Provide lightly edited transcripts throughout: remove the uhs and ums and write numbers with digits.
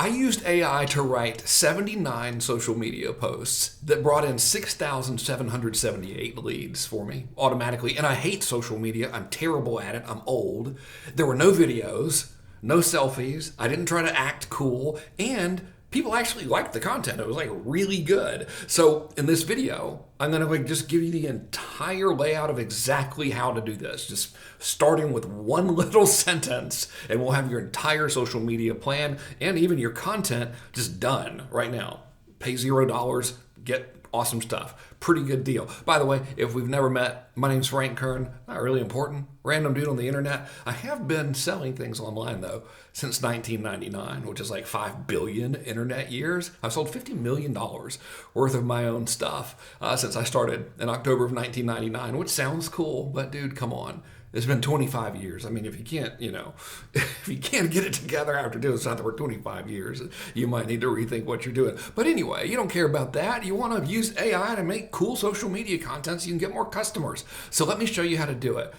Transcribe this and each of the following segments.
I used AI to write 79 social media posts that brought in 6,778 leads for me automatically. And I hate social media. I'm terrible at it. I'm old. There were no videos, no selfies. I didn't try to act cool. And people actually liked the content. It was like really good. So in this video, I'm going to just give you the entire layout of exactly how to do this. Just starting with one little sentence, and we'll have your entire social media plan and even your content just done right now. Pay $0, get awesome stuff. Pretty good deal. By the way, if we've never met, my name's Frank Kern. Not really important. Random dude on the internet. I have been selling things online though since 1999, which is like 5 billion internet years. I've sold $50 million worth of my own stuff since I started in October of 1999, which sounds cool, but dude, come on. It's been 25 years. I mean, if you can't, if you can't get it together after doing something for 25 years, you might need to rethink what you're doing. But anyway, you don't care about that. You want to use AI to make cool social media content so you can get more customers. So let me show you how to do it.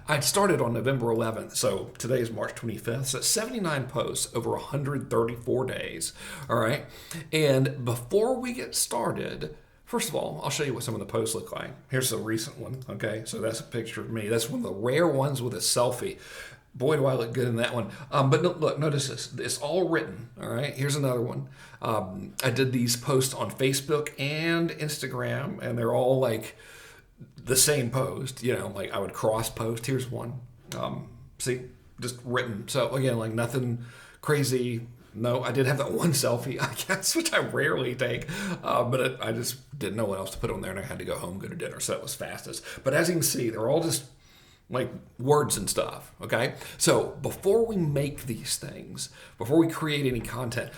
I started on November 11th, so today is March 25th. So 79 posts over 134 days. All right. And before we get started, first of all, I'll show you what some of the posts look like. Here's a recent one, okay? So that's a picture of me. That's one of the rare ones with a selfie. Boy, do I look good in that one. But look, notice this. It's all written, all right? Here's another one. I did these posts on Facebook and Instagram, and they're all like the same post. Like I would cross post. Here's one. See, just written. So again, like nothing crazy. No, I did have that one selfie, I guess, which I rarely take, but I just didn't know what else to put on there, and I had to go home, go to dinner, so it was fastest. But as you can see, they're all just like words and stuff, okay? So before we make these things, before we create any content,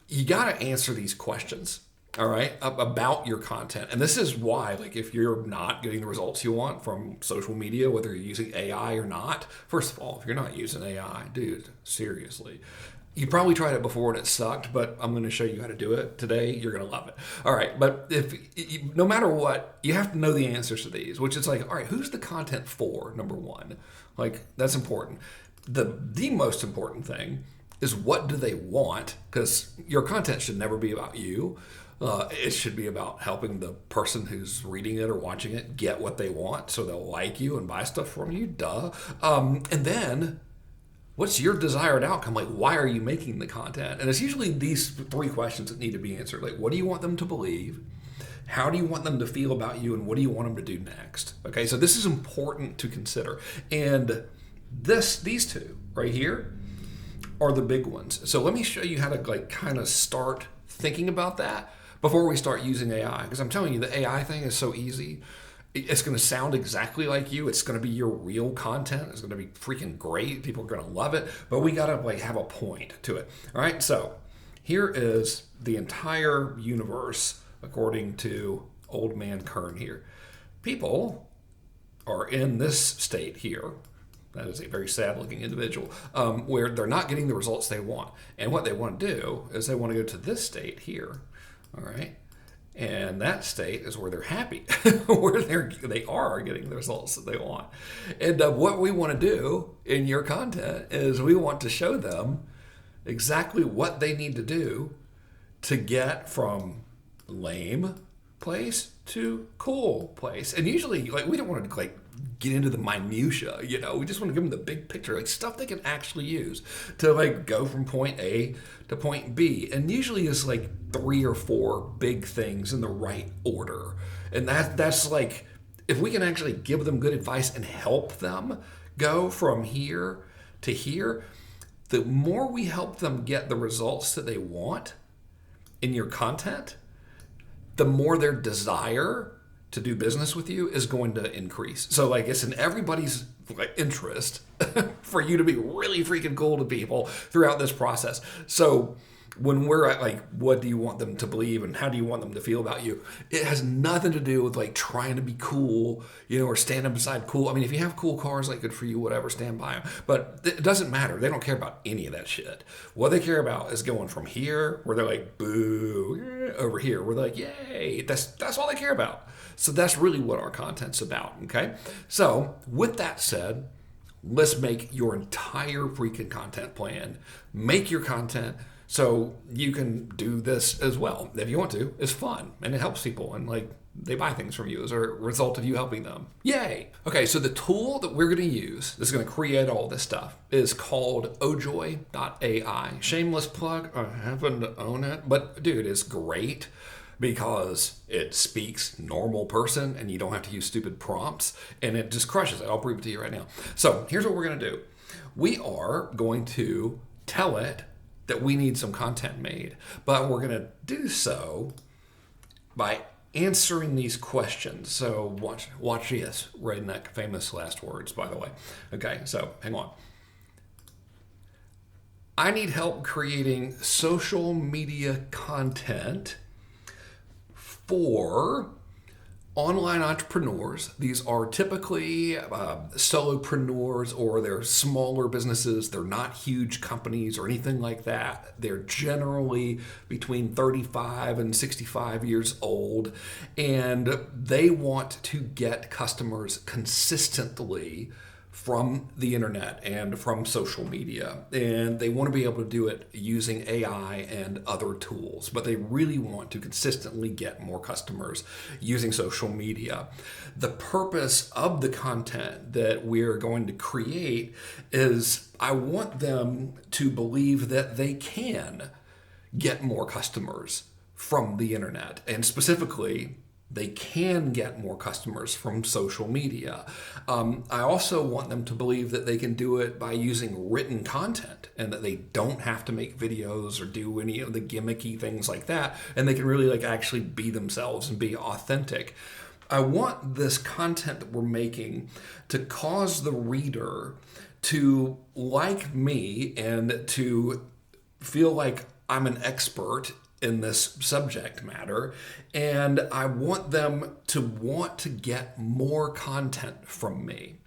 you got to answer these questions, all right, about your content. And this is why, like, if you're not getting the results you want from social media, whether you're using AI or not, first of all, if you're not using AI, dude, seriously. You probably tried it before and it sucked, but I'm going to show you how to do it today. You're going to love it. All right, but no matter what, you have to know the answers to these, which is like, all right, who's the content for, number one? Like, that's important. The most important thing is what do they want? Because your content should never be about you. It should be about helping the person who's reading it or watching it get what they want so they'll like you and buy stuff from you, duh. And then what's your desired outcome? Like, why are you making the content? And it's usually these three questions that need to be answered. Like, what do you want them to believe? How do you want them to feel about you? And what do you want them to do next? Okay, so this is important to consider. And these two right here are the big ones. So let me show you how to kind of start thinking about that before we start using AI. Because I'm telling you, the AI thing is so easy. It's going to sound exactly like you. It's going to be your real content. It's going to be freaking great. People are going to love it. But we got to have a point to it. All right. So here is the entire universe according to old man Kern here. People are in this state here. That is a very sad looking individual where they're not getting the results they want. And what they want to do is they want to go to this state here. All right. And that state is where they're happy, where they are getting the results that they want. And what we want to do in your content is we want to show them exactly what they need to do to get from lame place to cool place. And usually, we don't want to get into the minutia, we just want to give them the big picture, stuff they can actually use to go from point A to point B. And usually it's 3 or 4 big things in the right order. And that's if we can actually give them good advice and help them go from here to here, the more we help them get the results that they want in your content, the more their desire to do business with you is going to increase. So it's in everybody's interest for you to be really freaking cool to people throughout this process. So when we're at what do you want them to believe and how do you want them to feel about you, it has nothing to do with trying to be cool, or standing beside cool. I mean, if you have cool cars, good for you, whatever, stand by them. But it doesn't matter. They don't care about any of that shit. What they care about is going from here where they're boo, over here where they're yay. That's all they care about. So that's really what our content's about, okay? So with that said, let's make your entire freaking content plan. Make your content, So you can do this as well if you want to. It's fun and it helps people, and like they buy things from you as a result of you helping them. Yay! Okay, so the tool that we're going to use that's going to create all this stuff is called ojoy.ai. Shameless plug. I happen to own it, but dude, it's great because it speaks normal person and you don't have to use stupid prompts, and it just crushes it. I'll prove it to you right now. So here's what we're going to do. We are going to tell it that we need some content made, but we're going to do so by answering these questions. So watch this. Redneck famous last words, by the way. Okay, so hang on. I need help creating social media content for online entrepreneurs. These are typically solopreneurs, or they're smaller businesses. They're not huge companies or anything like that. They're generally between 35 and 65 years old, and they want to get customers consistently from the internet and from social media. And they want to be able to do it using AI and other tools, but they really want to consistently get more customers using social media. The purpose of the content that we're going to create is I want them to believe that they can get more customers from the internet, and specifically they can get more customers from social media. I also want them to believe that they can do it by using written content, and that they don't have to make videos or do any of the gimmicky things like that, and they can really like actually be themselves and be authentic. I want this content that we're making to cause the reader to like me and to feel like I'm an expert in this subject matter, and I want them to want to get more content from me.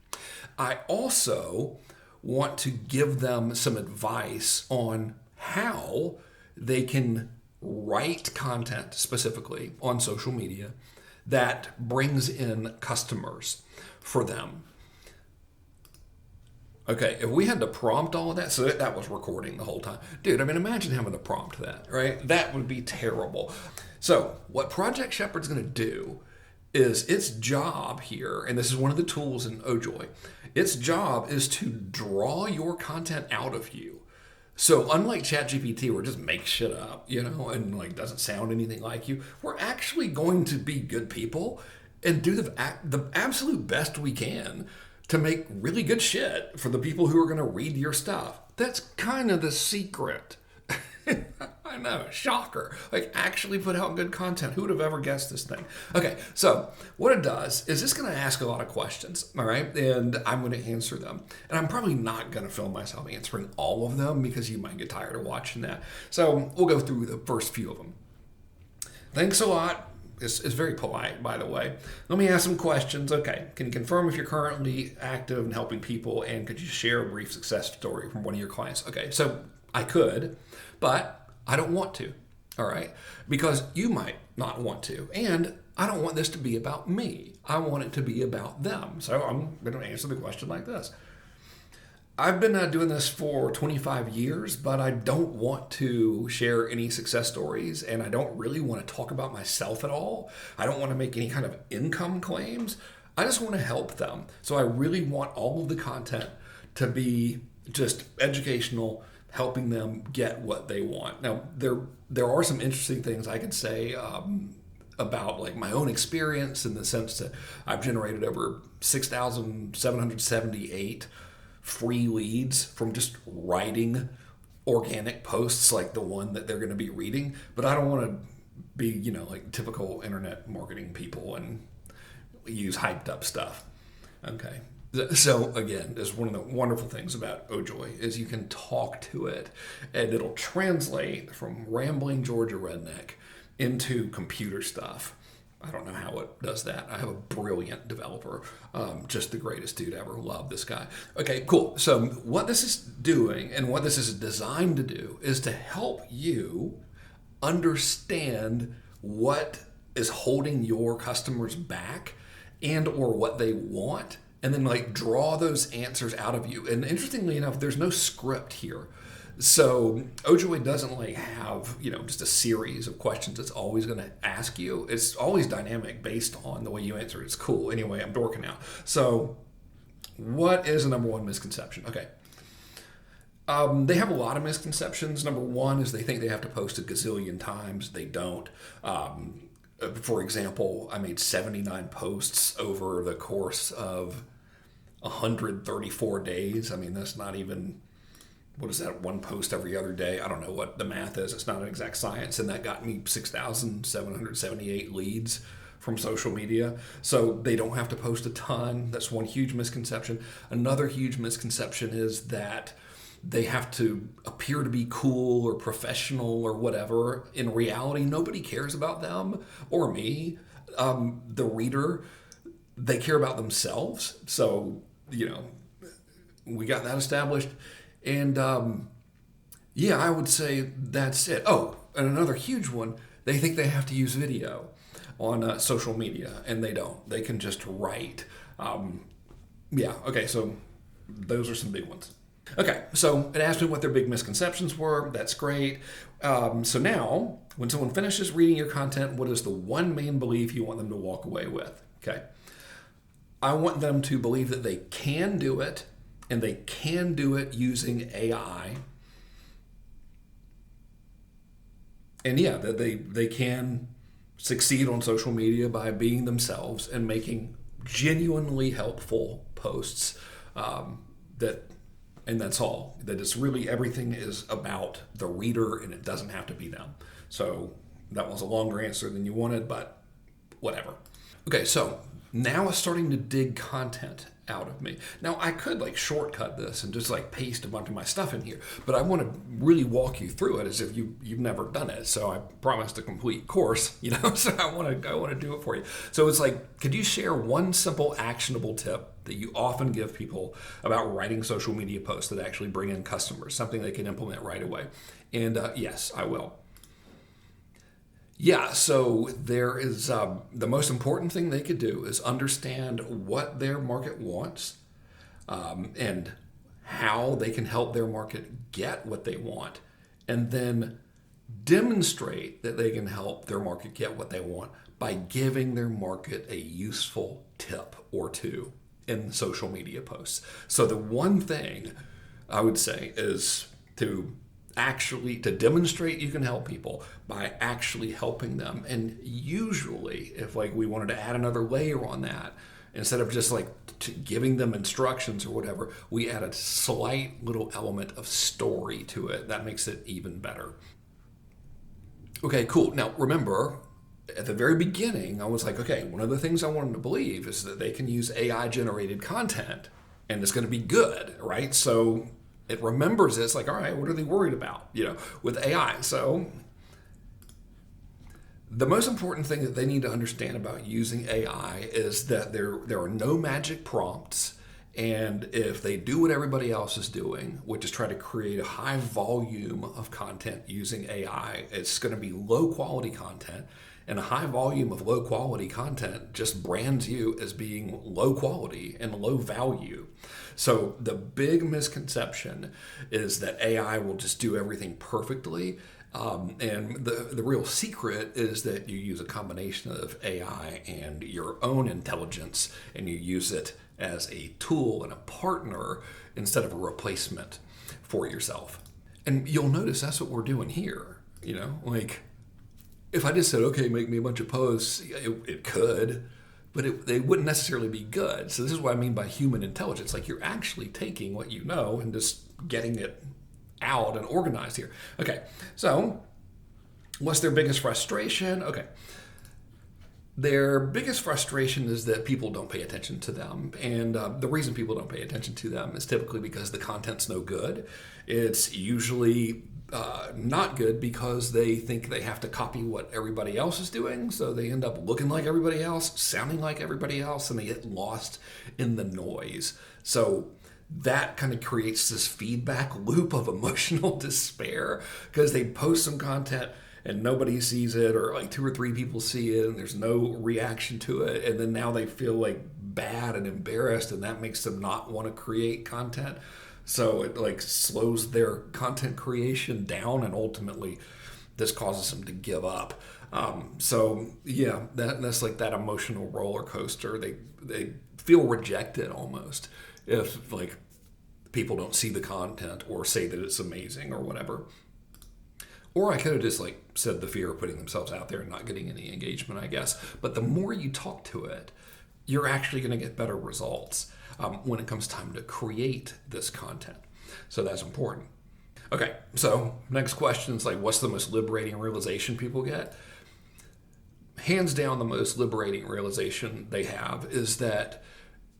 I also want to give them some advice on how they can write content specifically on social media that brings in customers for them. Okay, if we had to prompt all of that, so that was recording the whole time. Dude, I mean, imagine having to prompt that, right? That would be terrible. So what Project Shepherd's going to do is its job here, and this is one of the tools in Ojoy, its job is to draw your content out of you. So unlike ChatGPT, where it just makes shit up, and like doesn't sound anything like you, we're actually going to be good people and do the absolute best we can to make really good shit for the people who are going to read your stuff. That's kind of the secret. I know, shocker. Like, actually put out good content. Who would have ever guessed this thing? Okay, so what it does is it's going to ask a lot of questions, all right? And I'm going to answer them. And I'm probably not going to film myself answering all of them because you might get tired of watching that. So we'll go through the first few of them. Thanks a lot. It's very polite, by the way. Let me ask some questions. Okay, can you confirm if you're currently active in helping people, and could you share a brief success story from one of your clients? Okay, so I could, but I don't want to, all right? Because you might not want to, and I don't want this to be about me. I want it to be about them. So I'm going to answer the question like this. I've been doing this for 25 years, but I don't want to share any success stories, and I don't really want to talk about myself at all. I don't want to make any kind of income claims. I just want to help them. So I really want all of the content to be just educational, helping them get what they want. Now, there are some interesting things I could say about like my own experience, in the sense that I've generated over 6,778 free leads from just writing organic posts like the one that they're going to be reading. But I don't want to be, like typical internet marketing people and use hyped up stuff. Okay. So again, this is one of the wonderful things about Ojoy is you can talk to it and it'll translate from rambling Georgia redneck into computer stuff. I don't know how it does that. I have a brilliant developer, just the greatest dude ever. Love this guy. Okay, cool. So what this is doing and what this is designed to do is to help you understand what is holding your customers back and or what they want, and then like draw those answers out of you. And interestingly enough, there's no script here. So Ojibwe doesn't like have, just a series of questions it's always going to ask you. It's always dynamic based on the way you answer it. It's cool. Anyway, I'm dorking now. So what is the number one misconception? Okay. They have a lot of misconceptions. Number one is they think they have to post a gazillion times. They don't. For example, I made 79 posts over the course of 134 days. I mean, that's not even, what is that, one post every other day? I don't know what the math is. It's not an exact science. And that got me 6,778 leads from social media. So they don't have to post a ton. That's one huge misconception. Another huge misconception is that they have to appear to be cool or professional or whatever. In reality, nobody cares about them or me. The reader, they care about themselves. So, we got that established. And I would say that's it. Oh, and another huge one, they think they have to use video on social media, and they don't. They can just write. Okay, so those are some big ones. Okay, so it asked me what their big misconceptions were. That's great. So now, when someone finishes reading your content, what is the one main belief you want them to walk away with? Okay. I want them to believe that they can do it, and they can do it using AI. And that they can succeed on social media by being themselves and making genuinely helpful posts and that's all. That it's really, everything is about the reader and it doesn't have to be them. So that was a longer answer than you wanted, but whatever. Okay, so now it's starting to dig content out of me. Now I could shortcut this and just paste a bunch of my stuff in here, but I want to really walk you through it as if you've never done it. So I promised a complete course, so I want to do it for you. So it's could you share one simple actionable tip that you often give people about writing social media posts that actually bring in customers, something they can implement right away? And yes, I will. Yeah, so there is the most important thing they could do is understand what their market wants and how they can help their market get what they want, and then demonstrate that they can help their market get what they want by giving their market a useful tip or two in social media posts. So the one thing I would say is to demonstrate you can help people by actually helping them. And usually, if we wanted to add another layer on that, instead of just giving them instructions or whatever, we add a slight little element of story to it. That makes it even better. Okay, cool. Now remember, at the very beginning, I was okay, one of the things I want them to believe is that they can use AI generated content and it's going to be good, right? So it remembers it's all right, what are they worried about, with AI? So the most important thing that they need to understand about using AI is that there are no magic prompts. And if they do what everybody else is doing, which is try to create a high volume of content using AI, it's going to be low quality content. And a high volume of low quality content just brands you as being low quality and low value. So the big misconception is that AI will just do everything perfectly. And the real secret is that you use a combination of AI and your own intelligence, and you use it as a tool and a partner instead of a replacement for yourself. And you'll notice that's what we're doing here. If I just said, okay, make me a bunch of posts, it could, but they wouldn't necessarily be good. So this is what I mean by human intelligence. You're actually taking what you know and just getting it out and organized here. Okay, so what's their biggest frustration? Okay. Their biggest frustration is that people don't pay attention to them. And the reason people don't pay attention to them is typically because the content's no good. It's usually not good because they think they have to copy what everybody else is doing. So they end up looking like everybody else, sounding like everybody else, and they get lost in the noise. So that kind of creates this feedback loop of emotional despair because they post some content and nobody sees it, or 2 or 3 people see it and there's no reaction to it, and then now they feel bad and embarrassed, and that makes them not want to create content. So it like slows their content creation down, and ultimately this causes them to give up. So yeah, that's like that emotional roller coaster. They feel rejected almost if like people don't see the content or say that it's amazing or whatever. Or I could have just like said the fear of putting themselves out there and not getting any engagement, I guess. But the more you talk to it, you're actually going to get better results when it comes time to create this content. So that's important. Okay, so next question is like, what's the most liberating realization people get? Hands down, the most liberating realization they have is that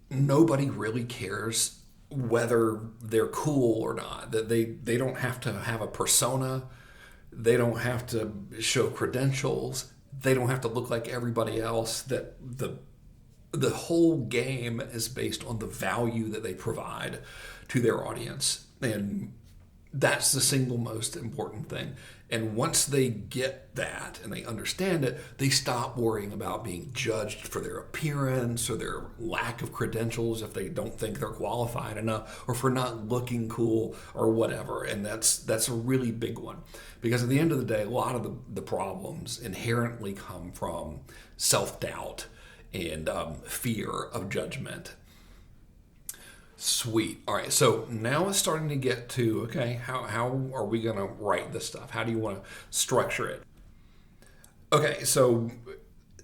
nobody really cares whether they're cool or not. That they don't have to have a persona. They don't have to show credentials. They don't have to look like everybody else. That the whole game is based on the value that they provide to their audience. And that's the single most important thing. And once they get that and they understand it, they stop worrying about being judged for their appearance or their lack of credentials if they don't think they're qualified enough, or for not looking cool or whatever. And that's a really big one, because at the end of the day, a lot of the problems inherently come from self-doubt and fear of judgment. Sweet. All right. So now it's starting to get to, okay, how are we going to write this stuff? How do you want to structure it? Okay. So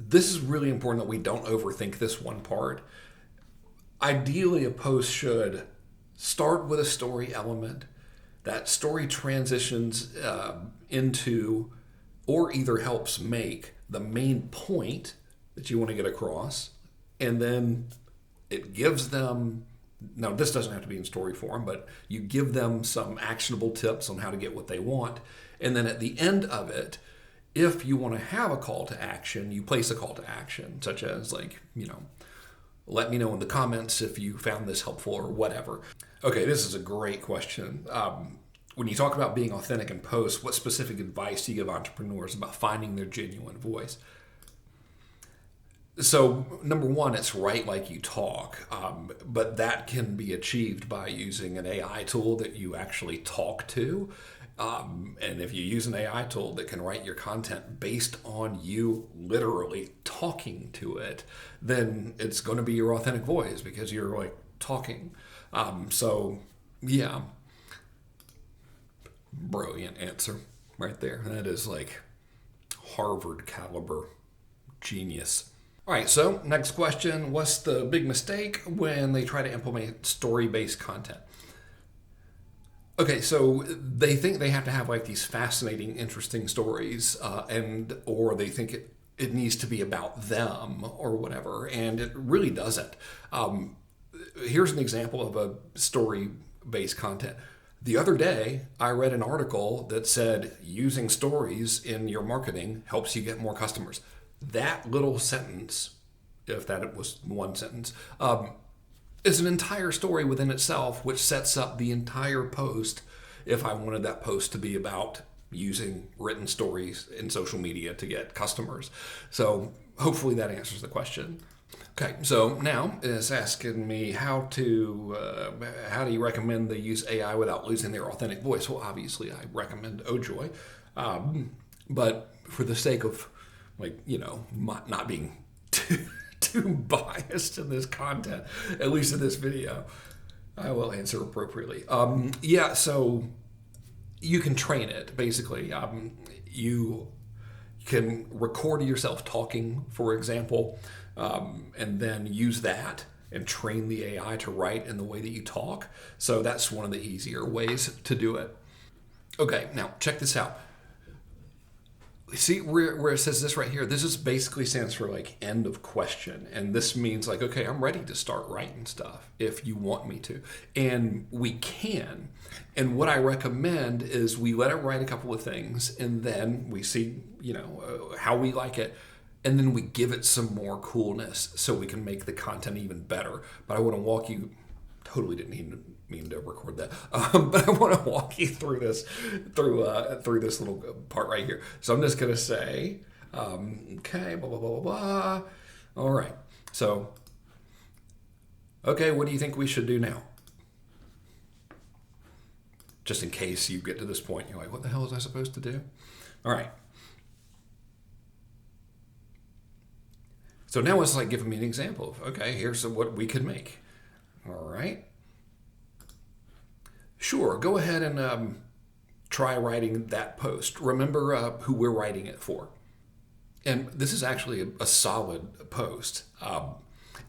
this is really important that we don't overthink this one part. Ideally, a post should start with a story element. That story transitions into, or either helps make, the main point that you want to get across. And then it gives them, now this doesn't have to be in story form, but you give them some actionable tips on how to get what they want. And then at the end of it, if you want to have a call to action, you place a call to action, such as like, let me know in the comments if you found this helpful or whatever. Okay, this is a great question. When you talk about being authentic in posts, what specific advice do you give entrepreneurs about finding their genuine voice? So, number one, it's write like you talk, but that can be achieved by using an AI tool that you actually talk to. And if you use an AI tool that can write your content based on you literally talking to it, then it's going to be your authentic voice because you're like talking. So, yeah, brilliant answer right there. That is like Harvard caliber genius. All right, so next question. What's the big mistake when they try to implement story-based content? Okay, so they think they have to have like these fascinating, interesting stories, or they think it needs to be about them or whatever, and it really doesn't. Here's an example of a story-based content. The other day, I read an article that said using stories in your marketing helps you get more customers. That little sentence, if that was one sentence, is an entire story within itself, which sets up the entire post if I wanted that post to be about using written stories in social media to get customers. So hopefully that answers the question. Okay, so now it's asking me how do you recommend they use AI without losing their authentic voice? Well, obviously I recommend Ojoy, but for the sake of not being too biased in this content, at least in this video, I will answer appropriately. So you can train it, basically. You can record yourself talking, for example, and then use that and train the AI to write in the way that you talk. So that's one of the easier ways to do it. Okay, now check this out. See where it says this right here? This is basically stands for like end of question. And this means like, okay, I'm ready to start writing stuff if you want me to. And we can. And what I recommend is we let it write a couple of things and then we see, how we like it. And then we give it some more coolness so we can make the content even better. But I want to walk you, totally didn't mean to record that, but I want to walk you through this little part right here. So I'm just gonna say, okay, blah blah blah blah blah. All right. So, okay, what do you think we should do now? just in case you get to this point, you're like, what the hell was I supposed to do? All right. So now it's like giving me an example of, okay, here's what we could make. All right. Sure, go ahead and try writing that post. Remember who we're writing it for. And this is actually a solid post. And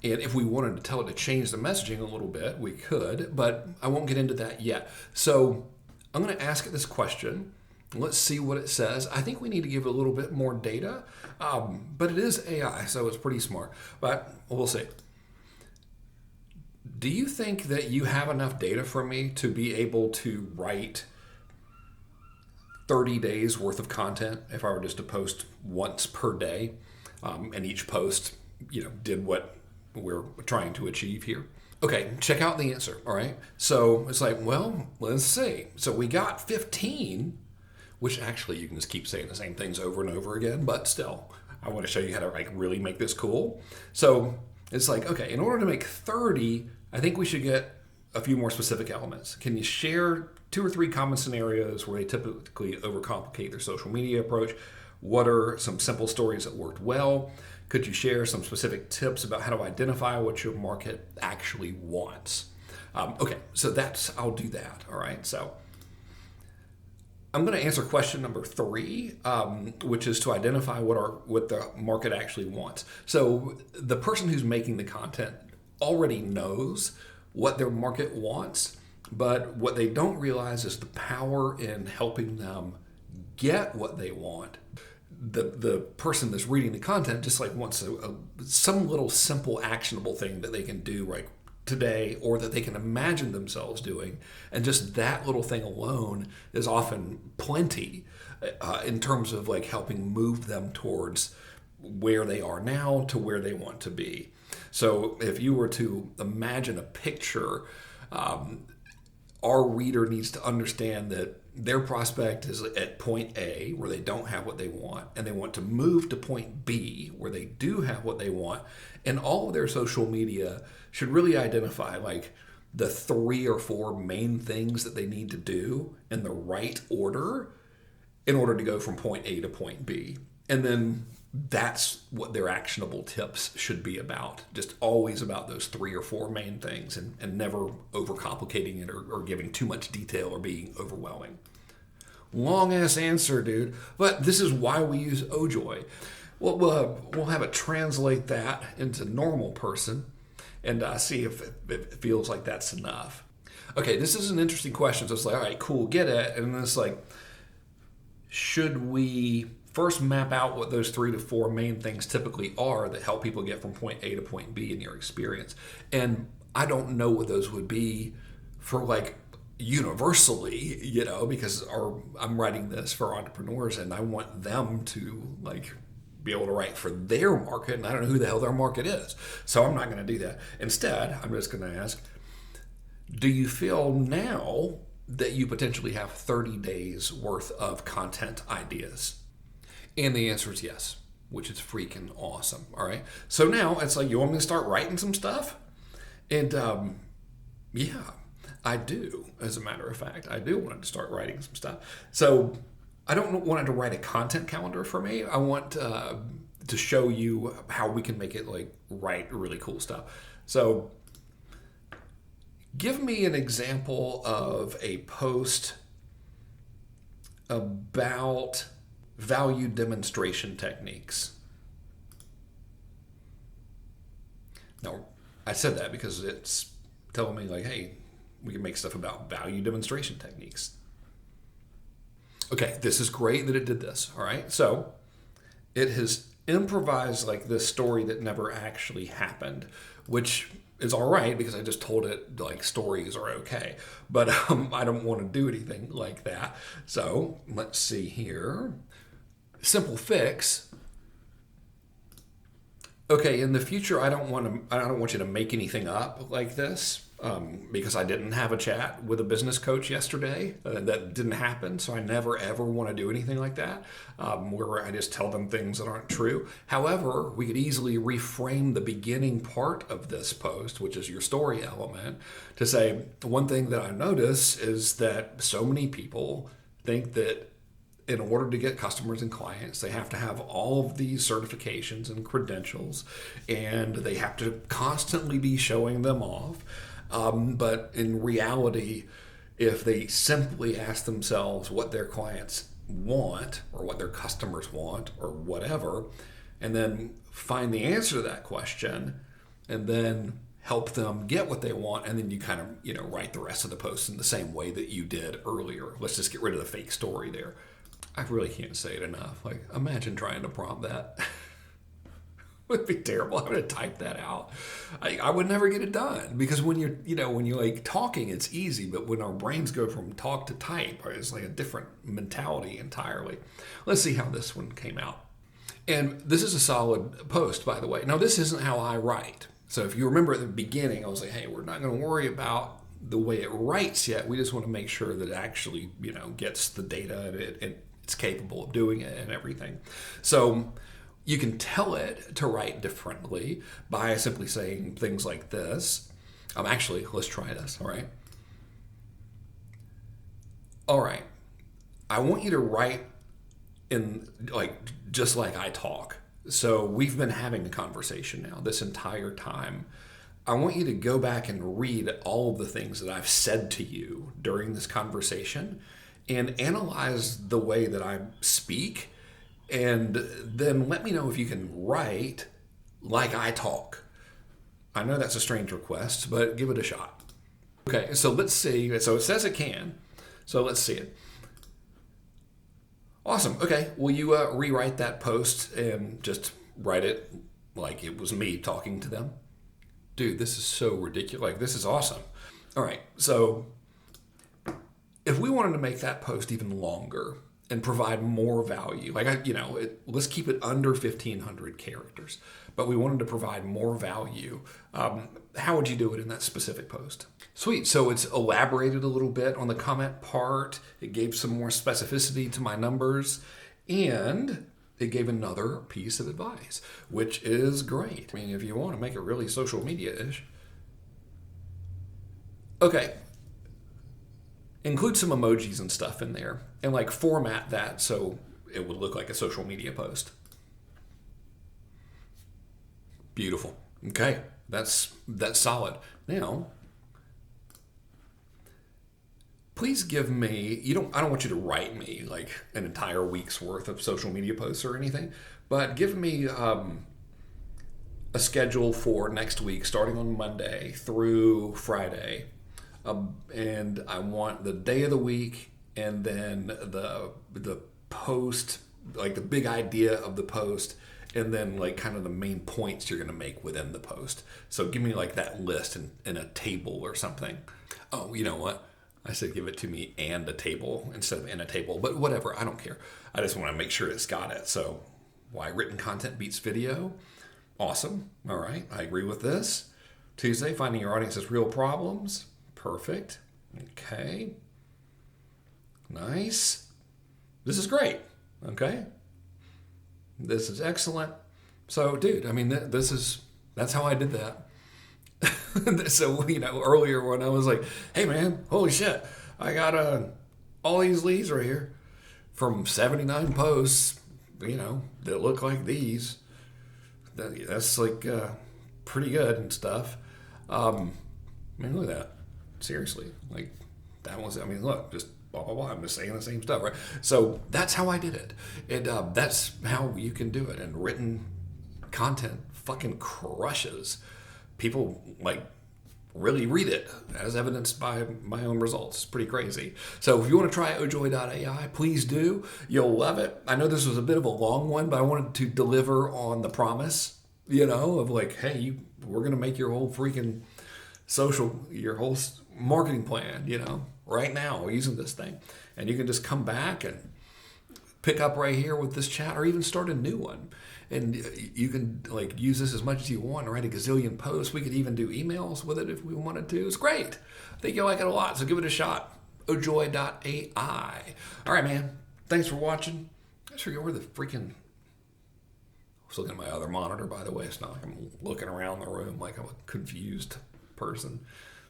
if we wanted to tell it to change the messaging a little bit, we could, but I won't get into that yet. So I'm going to ask it this question. Let's see what it says. I think we need to give it a little bit more data, but it is AI, so it's pretty smart. But we'll see. Do you think that you have enough data for me to be able to write 30 days worth of content if I were just to post once per day, and each post, did what we're trying to achieve here? Okay, check out the answer, all right? So it's like, well, let's see. So we got 15, which actually you can just keep saying the same things over and over again, but still, I want to show you how to really make this cool. So it's like, okay, in order to make 30, I think we should get a few more specific elements. Can you share 2 or 3 common scenarios where they typically overcomplicate their social media approach? What are some simple stories that worked well? Could you share some specific tips about how to identify what your market actually wants? Okay, so I'll do that, all right? So I'm going to answer question number 3, which is to identify what the market actually wants. So the person who's making the content already knows what their market wants, but what they don't realize is the power in helping them get what they want. The person that's reading the content just wants some little simple actionable thing that they can do right today, or that they can imagine themselves doing, and just that little thing alone is often plenty in terms of helping move them towards where they are now to where they want to be. So if you were to imagine a picture, our reader needs to understand that their prospect is at point A, where they don't have what they want, and they want to move to point B, where they do have what they want. And all of their social media should really identify the 3 or 4 main things that they need to do in the right order in order to go from point A to point B. And then that's what their actionable tips should be about. Just always about those 3 or 4 main things, and never overcomplicating it or giving too much detail or being overwhelming. Long ass answer, dude. But this is why we use Ojoy. We'll have it translate that into normal person and see if it feels like that's enough. Okay, this is an interesting question. So it's like, all right, cool, get it. And then it's like, should we first map out what those 3 to 4 main things typically are that help people get from point A to point B in your experience? And I don't know what those would be for universally, because I'm writing this for entrepreneurs and I want them to be able to write for their market, and I don't know who the hell their market is. So I'm not going to do that. Instead, I'm just going to ask, do you feel now that you potentially have 30 days worth of content ideas? And the answer is yes, which is freaking awesome. All right. So now it's like, you want me to start writing some stuff? And yeah, I do. As a matter of fact, I do want to start writing some stuff. So I don't want it to write a content calendar for me. I want to show you how we can make it write really cool stuff. So give me an example of a post about value demonstration techniques. Now, I said that because it's telling me hey, we can make stuff about value demonstration techniques. Okay, this is great that it did this, all right? So it has improvised this story that never actually happened, which is all right because I just told it stories are okay. But I don't want to do anything like that. So let's see here. Simple fix. Okay, in the future, I don't want you to make anything up like this. because I didn't have a chat with a business coach yesterday. That didn't happen, so I never ever want to do anything like that, where I just tell them things that aren't true. However, we could easily reframe the beginning part of this post, which is your story element, to say, one thing that I notice is that so many people think that in order to get customers and clients, they have to have all of these certifications and credentials, and they have to constantly be showing them off. But in reality, if they simply ask themselves what their clients want or what their customers want or whatever, and then find the answer to that question, and then help them get what they want, and then you kind of, write the rest of the post in the same way that you did earlier. Let's just get rid of the fake story there. I really can't say it enough. Like, imagine trying to prompt that. Would be terrible. I'm going to type that out. I would never get it done, because when you're like talking, it's easy, but when our brains go from talk to type, it's like a different mentality entirely. Let's see how this one came out. And this is a solid post, by the way. Now, this isn't how I write. So if you remember at the beginning, I was like, hey, we're not going to worry about the way it writes yet. We just want to make sure that it actually, gets the data and it's capable of doing it and everything. So you can tell it to write differently by simply saying things like this. Actually, let's try this, all right? All right. I want you to write in just like I talk. So we've been having a conversation now this entire time. I want you to go back and read all of the things that I've said to you during this conversation and analyze the way that I speak, and then let me know if you can write like I talk. I know that's a strange request, but give it a shot. Okay, so let's see. So it says it can. So let's see it. Awesome. Okay, will you rewrite that post and just write it like it was me talking to them? Dude, this is so ridiculous. Like, this is awesome. All right, so if we wanted to make that post even longer and provide more value, let's keep it under 1,500 characters, but we wanted to provide more value, how would you do it in that specific post? Sweet. So it's elaborated a little bit on the comment part. It gave some more specificity to my numbers, and it gave another piece of advice, which is great. I mean, if you want to make it really social media-ish. Okay. Include some emojis and stuff in there, and format that so it would look like a social media post. Beautiful. Okay, that's solid. Now, please give me, I don't want you to write me like an entire week's worth of social media posts or anything, but give me a schedule for next week, starting on Monday through Friday. And I want the day of the week, and then the post, like the big idea of the post, and then kind of the main points you're going to make within the post. So give me that list in a table or something. Oh, you know what? I said give it to me and a table instead of in a table, but whatever, I don't care. I just want to make sure it's got it. So why written content beats video? Awesome. All right, I agree with this. Tuesday, finding your audience's real problems. Perfect. Okay. Nice. This is great. Okay. This is excellent. So, dude, I mean, that's how I did that. So, earlier when I was like, hey, man, holy shit, I got all these leads right here from 79 posts, that look like these. That's pretty good and stuff. Man, look at that. Seriously, that was, look, just blah, blah, blah. I'm just saying the same stuff, right? So that's how I did it. And that's how you can do it. And written content fucking crushes. People, really read it, as evidenced by my own results. It's pretty crazy. So if you want to try ojoy.ai, please do. You'll love it. I know this was a bit of a long one, but I wanted to deliver on the promise, of hey, we're going to make your whole freaking your whole marketing plan, right now using this thing. And you can just come back and pick up right here with this chat, or even start a new one. And you can like use this as much as you want, write a gazillion posts. We could even do emails with it if we wanted to. It's great. I think you'll like it a lot, so give it a shot. Ojoy.ai. All right, man. Thanks for watching. I forget where the freaking... I was looking at my other monitor, by the way. It's not like I'm looking around the room like I'm a confused person.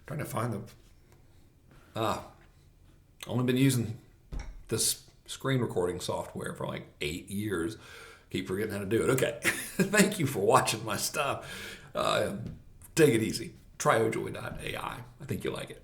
Trying to find the... Only been using this screen recording software for like 8 years. Keep forgetting how to do it. Okay. Thank you for watching my stuff. Take it easy. Try Ojoy.ai. I think you'll like it.